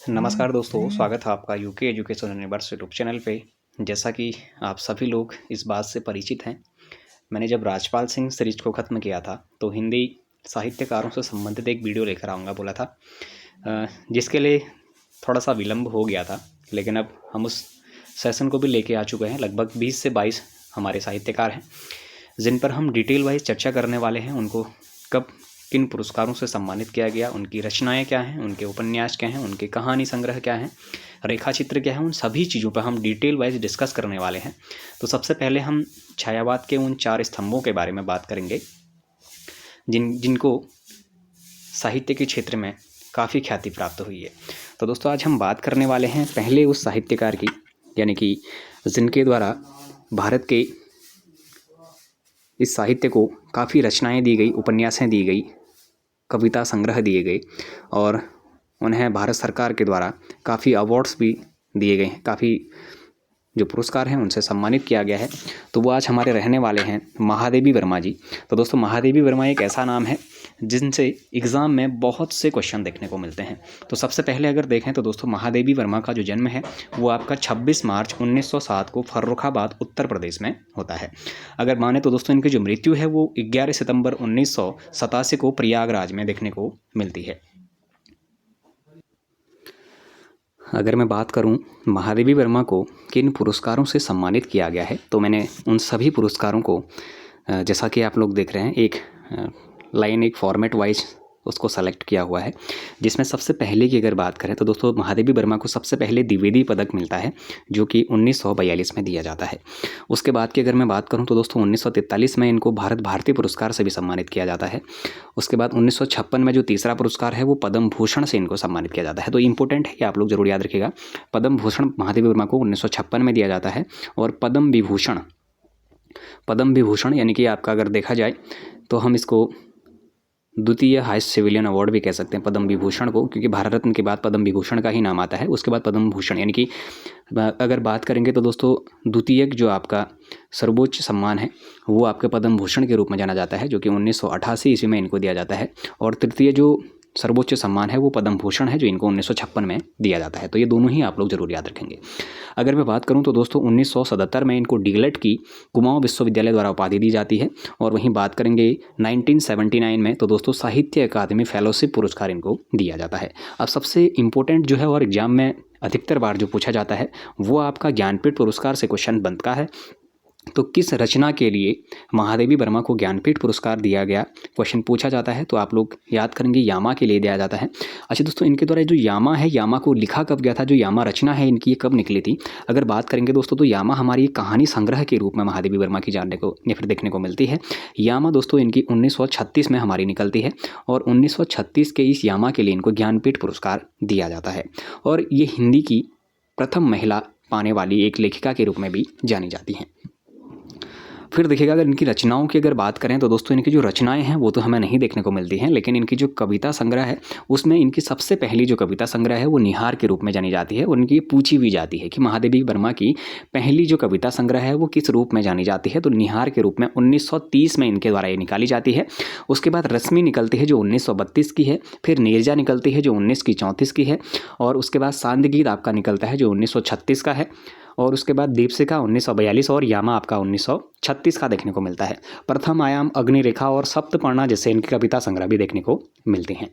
नमस्कार दोस्तों, स्वागत है आपका UK education universe YouTube channel पे। जैसा कि आप सभी लोग इस बात से परिचित हैं, मैंने जब राजपाल सिंह सीरीज को ख़त्म किया था तो हिंदी साहित्यकारों से संबंधित एक वीडियो लेकर आऊँगा बोला था, जिसके लिए थोड़ा सा विलम्ब हो गया था। लेकिन अब हम उस सेशन को भी लेके आ चुके हैं। लगभग 20 से 22 हमारे साहित्यकार हैं जिन पर हम डिटेल वाइज चर्चा करने वाले हैं। उनको कब किन पुरस्कारों से सम्मानित किया गया, उनकी रचनाएं क्या हैं, उनके उपन्यास क्या हैं, उनके कहानी संग्रह क्या हैं, रेखा चित्र क्या है, उन सभी चीज़ों पर हम डिटेल वाइज डिस्कस करने वाले हैं। तो सबसे पहले हम छायावाद के उन 4 स्तंभों के बारे में बात करेंगे जिनको साहित्य के क्षेत्र में काफ़ी ख्याति प्राप्त हुई है। तो दोस्तों आज हम बात करने वाले हैं पहले उस साहित्यकार की, यानी कि जिनके द्वारा भारत के इस साहित्य को काफ़ी रचनाएं दी गई, उपन्यासें दी गई, कविता संग्रह दिए गए और उन्हें भारत सरकार के द्वारा काफ़ी अवार्ड्स भी दिए गए हैं, काफ़ी जो पुरस्कार हैं उनसे सम्मानित किया गया है। तो वो आज हमारे रहने वाले हैं महादेवी वर्मा जी। तो दोस्तों महादेवी वर्मा एक ऐसा नाम है जिनसे एग्ज़ाम में बहुत से क्वेश्चन देखने को मिलते हैं। तो सबसे पहले अगर देखें तो दोस्तों महादेवी वर्मा का जो जन्म है वो आपका 26 मार्च 1907 को फर्रुखाबाद उत्तर प्रदेश में होता है। अगर माने तो दोस्तों इनकी जो मृत्यु है वो 11 सितंबर 1987 को प्रयागराज में देखने को मिलती है। अगर मैं बात करूं महादेवी वर्मा को किन पुरस्कारों से सम्मानित किया गया है, तो मैंने उन सभी पुरस्कारों को जैसा कि आप लोग देख रहे हैं एक लाइन, एक फॉर्मेट वाइज उसको सेलेक्ट किया हुआ है। जिसमें सबसे पहले की अगर बात करें तो दोस्तों महादेवी वर्मा को सबसे पहले द्विवेदी पदक मिलता है जो कि 1942 में दिया जाता है। उसके बाद की अगर मैं बात करूं तो दोस्तों 1943 में इनको भारत भारती पुरस्कार से भी सम्मानित किया जाता है। उसके बाद 1956 में जो तीसरा पुरस्कार है वो पद्म भूषण से इनको सम्मानित किया जाता है। तो इंपॉर्टेंट है कि आप लोग जरूर याद रखिएगा, पद्म भूषण महादेवी वर्मा को 1956 में दिया जाता है और पद्म विभूषण यानी कि आपका अगर देखा जाए तो हम इसको द्वितीय हाईएस्ट सिविलियन अवार्ड भी कह सकते हैं पद्म विभूषण को, क्योंकि भारत रत्न के बाद पद्म विभूषण का ही नाम आता है। उसके बाद पद्म भूषण, यानी कि अगर बात करेंगे तो दोस्तों द्वितीय जो आपका सर्वोच्च सम्मान है वो आपके पद्म भूषण के रूप में जाना जाता है, जो कि 1988 ईस्वी में इनको दिया जाता है। और तृतीय जो सर्वोच्च सम्मान है वो पद्म भूषण है जो इनको 1956 में दिया जाता है। तो ये दोनों ही आप लोग जरूर याद रखेंगे। अगर मैं बात करूं तो दोस्तों 1977 में इनको डीएलएड की कुमाऊं विश्वविद्यालय द्वारा उपाधि दी जाती है। और वहीं बात करेंगे 1979 में तो दोस्तों साहित्य अकादमी फेलोशिप पुरस्कार इनको दिया जाता है। अब सबसे इम्पोर्टेंट जो है और एग्जाम में अधिकतर बार जो पूछा जाता है वो आपका ज्ञानपीठ पुरस्कार से क्वेश्चन बनता है। तो किस रचना के लिए महादेवी वर्मा को ज्ञानपीठ पुरस्कार दिया गया, क्वेश्चन पूछा जाता है तो आप लोग याद करेंगे यामा के लिए दिया जाता है। अच्छा दोस्तों इनके द्वारा जो यामा है, यामा को लिखा कब गया था, जो यामा रचना है इनकी ये कब निकली थी, अगर बात करेंगे दोस्तों तो यामा हमारी कहानी संग्रह के रूप में महादेवी वर्मा की जानने को या फिर देखने को मिलती है। यामा दोस्तों इनकी 1936 में हमारी निकलती है और 1936 के इस यामा के लिए इनको ज्ञानपीठ पुरस्कार दिया जाता है। और ये हिंदी की प्रथम महिला पाने वाली एक लेखिका के रूप में भी जानी जाती हैं। फिर देखिएगा अगर इनकी रचनाओं की अगर बात करें तो दोस्तों इनकी जो रचनाएं हैं वो तो हमें नहीं देखने को मिलती हैं, लेकिन इनकी जो कविता संग्रह है उसमें इनकी सबसे पहली जो कविता संग्रह है वो निहार के रूप में जानी जाती है। और इनकी पूछी भी जाती है कि महादेवी वर्मा की पहली जो कविता संग्रह है वो किस रूप में जानी जाती है, तो निहार के रूप में 1930 में इनके द्वारा ये निकाली जाती है। उसके बाद रश्मि निकलती है जो 1932 की है, फिर नीरजा निकलती है जो 1934 की है, और उसके बाद सांद गीत आपका निकलता है जो 1936 का है, और उसके बाद दीपशिखा 1942 और यामा आपका 1936 का देखने को मिलता है। प्रथम आयाम, अग्निरेखा और सप्तपर्णा जैसे इनकी कविता संग्रह भी देखने को मिलते हैं।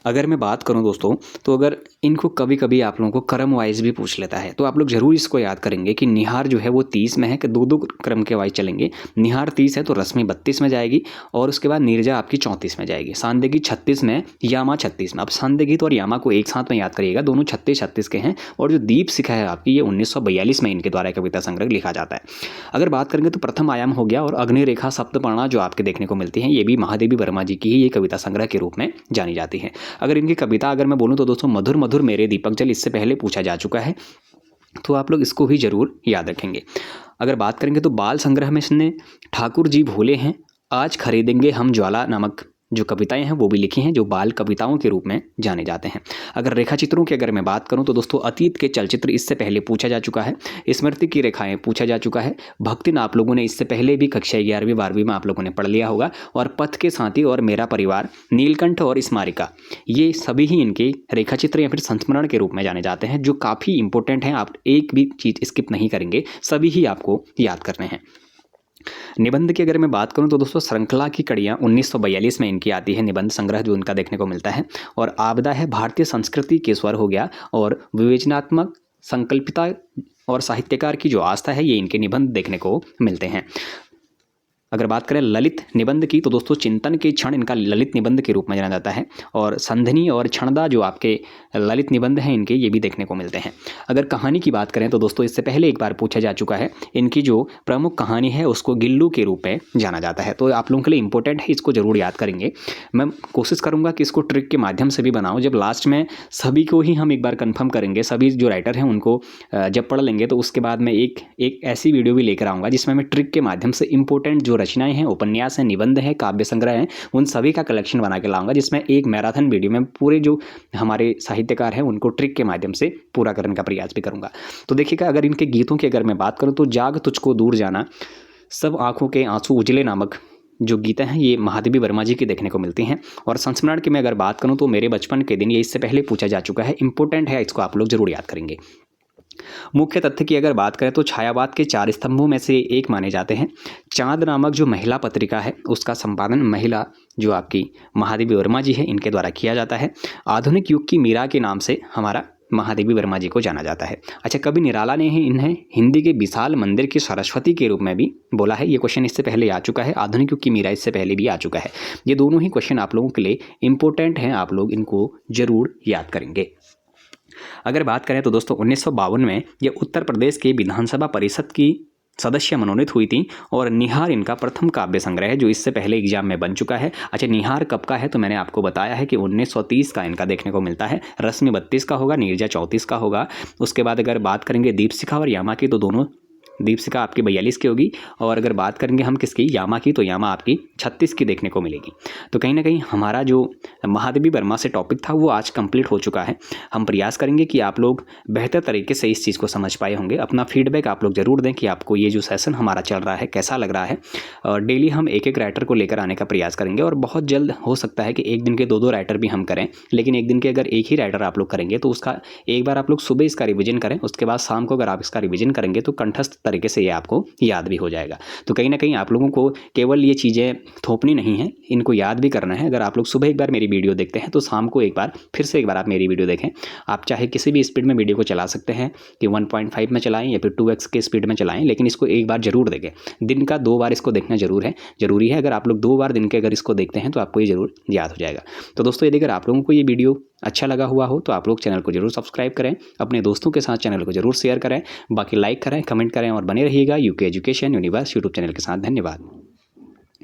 अगर मैं बात करूं दोस्तों तो अगर इनको कभी कभी आप लोगों को क्रम वाइज भी पूछ लेता है तो आप लोग जरूर इसको याद करेंगे कि निहार जो है वो 30 में है कि दो क्रम के वाइज चलेंगे। निहार 30 है तो रश्मि 32 में जाएगी और उसके बाद नीरजा आपकी 34 में जाएगी, सांदेगी 36 में, यामा 36 में। अब सांदेगीत और यामा को एक साथ में याद करिएगा, दोनों 36 के हैं। और जो दीपशिखा है आपकी ये 1942 में इनके द्वारा कविता संग्रह लिखा जाता है। अगर बात करेंगे तो प्रथम आयाम हो गया और अग्निरेखा सप्तपर्णा जो आपके देखने को मिलती हैं ये भी महादेवी वर्मा जी की ही ये कविता संग्रह के रूप में जानी जाती है। अगर इनकी कविता अगर मैं बोलूं तो दोस्तों मधुर मधुर मेरे दीपक जल इससे पहले पूछा जा चुका है, तो आप लोग इसको भी जरूर याद रखेंगे। अगर बात करेंगे तो बाल संग्रह में इसने ठाकुर जी भोले हैं, आज खरीदेंगे हम ज्वाला नामक जो कविताएं हैं वो भी लिखी हैं, जो बाल कविताओं के रूप में जाने जाते हैं। अगर रेखा चित्रों की अगर मैं बात करूं तो दोस्तों अतीत के चलचित्र इससे पहले पूछा जा चुका है, स्मृति की रेखाएं पूछा जा चुका है, भक्तिन आप लोगों ने इससे पहले भी कक्षा 11वीं 12वीं में आप लोगों ने पढ़ लिया होगा, और पथ के साथी और मेरा परिवार, नीलकंठ और स्मारिका, ये सभी ही इनके रेखा चित्र या फिर संस्मरण के रूप में जाने जाते हैं, जो काफ़ी इंपॉर्टेंट हैं। आप एक भी चीज़ स्किप नहीं करेंगे, सभी ही आपको याद करने हैं। निबंध की अगर मैं बात करूं तो दोस्तों श्रृंखला की कड़ियां 1942 में इनकी आती है, निबंध संग्रह जो इनका देखने को मिलता है। और आपदा है भारतीय संस्कृति के स्वर हो गया, और विवेचनात्मक संकल्पिता और साहित्यकार की जो आस्था है, ये इनके निबंध देखने को मिलते हैं। अगर बात करें ललित निबंध की तो दोस्तों चिंतन के क्षण इनका ललित निबंध के रूप में जाना जाता है, और संधिनी और क्षणदा जो आपके ललित निबंध हैं इनके, ये भी देखने को मिलते हैं। अगर कहानी की बात करें तो दोस्तों इससे पहले एक बार पूछा जा चुका है, इनकी जो प्रमुख कहानी है उसको गिल्लू के रूप में जाना जाता है। तो आप लोगों के लिए इंपॉर्टेंट है, इसको जरूर याद करेंगे। मैं कोशिश करूँगा कि इसको ट्रिक के माध्यम से भी बनाऊँ, जब लास्ट में सभी को ही हम एक बार कन्फर्म करेंगे, सभी जो राइटर हैं उनको जब पढ़ लेंगे तो उसके बाद मैं एक ऐसी वीडियो भी लेकर आऊँगा जिसमें मैं ट्रिक के माध्यम से इंपॉर्टेंट जो रचनाएं हैं, उपन्यास हैं, निबंध हैं, काव्य संग्रह हैं, उन सभी का कलेक्शन बना के लाऊंगा, जिसमें एक मैराथन वीडियो में पूरे जो हमारे साहित्यकार हैं उनको ट्रिक के माध्यम से पूरा करने का प्रयास भी करूंगा। तो देखिएगा, अगर इनके गीतों की अगर मैं बात करूं तो जाग तुझको दूर जाना, सब आंखों के आंसू उजले नामक जो गीतें हैं ये महादेवी वर्मा जी की देखने को मिलती हैं। और संस्मरण की मैं अगर बात करूं तो मेरे बचपन के दिन, ये इससे पहले पूछा जा चुका है, इंपॉर्टेंट है, इसको आप लोग जरूर याद करेंगे। मुख्य तथ्य की अगर बात करें तो छायावाद के 4 स्तंभों में से एक माने जाते हैं। चांद नामक जो महिला पत्रिका है उसका संपादन महिला जो आपकी महादेवी वर्मा जी है इनके द्वारा किया जाता है। आधुनिक युग की मीरा के नाम से हमारा महादेवी वर्मा जी को जाना जाता है। अच्छा, कवि निराला ने ही इन्हें हिंदी के विशाल मंदिर की सरस्वती के रूप में भी बोला है। ये क्वेश्चन इससे पहले आ चुका है, आधुनिक युग की मीरा इससे पहले भी आ चुका है। ये दोनों ही क्वेश्चन आप लोगों के लिए इंपॉर्टेंट हैं, आप लोग इनको जरूर याद करेंगे। अगर बात करें तो दोस्तों 1952 में ये उत्तर प्रदेश के विधानसभा परिषद की सदस्य मनोनीत हुई थी, और निहार इनका प्रथम काव्य संग्रह है जो इससे पहले एग्जाम में बन चुका है। अच्छा, निहार कब का है तो मैंने आपको बताया है कि 1930 का इनका देखने को मिलता है। रश्मि 32 का होगा, नीरजा 34 का होगा। उसके बाद अगर बात करेंगे दीपशिखा और यामा की तो दोनों, दीपशिखा आपकी 42 की होगी, और अगर बात करेंगे हम किसकी, यामा की, तो यामा आपकी 36 की देखने को मिलेगी। तो कहीं ना कहीं हमारा जो महादेवी वर्मा से टॉपिक था वो आज कंप्लीट हो चुका है। हम प्रयास करेंगे कि आप लोग बेहतर तरीके से इस चीज़ को समझ पाए होंगे। अपना फीडबैक आप लोग ज़रूर दें कि आपको ये जो सेशन हमारा चल रहा है कैसा लग रहा है। और डेली हम एक एक राइटर को लेकर आने का प्रयास करेंगे, और बहुत जल्द हो सकता है कि एक दिन के 2-2 राइटर भी हम करें, लेकिन एक दिन के अगर एक ही राइटर आप लोग करेंगे तो उसका एक बार आप लोग सुबह इसका रिविजन करें, उसके बाद शाम को अगर आप इसका रिविजन करेंगे तो कंठस्थ तरीके से ये आपको याद भी हो जाएगा। तो कहीं ना कहीं आप लोगों को केवल ये चीज़ें थोपनी नहीं है, इनको याद भी करना है। अगर आप लोग सुबह एक बार मेरी वीडियो देखते हैं तो शाम को एक बार फिर से एक बार आप मेरी वीडियो देखें। आप चाहे किसी भी स्पीड में वीडियो को चला सकते हैं, कि 1.5 में चलाएं या फिर 2x के स्पीड में चलाएं, लेकिन इसको एक बार जरूर देखें। दिन का 2 बार इसको देखना जरूरी है। अगर आप लोग 2 बार दिन के अगर इसको देखते हैं तो आपको ये जरूर याद हो जाएगा। तो दोस्तों यदि अगर आप लोगों को ये वीडियो अच्छा लगा हुआ हो तो आप लोग चैनल को जरूर सब्सक्राइब करें, अपने दोस्तों के साथ चैनल को जरूर शेयर करें, बाकी लाइक करें, कमेंट करें, और बने रहिएगा UK education universe YouTube channel के साथ। धन्यवाद।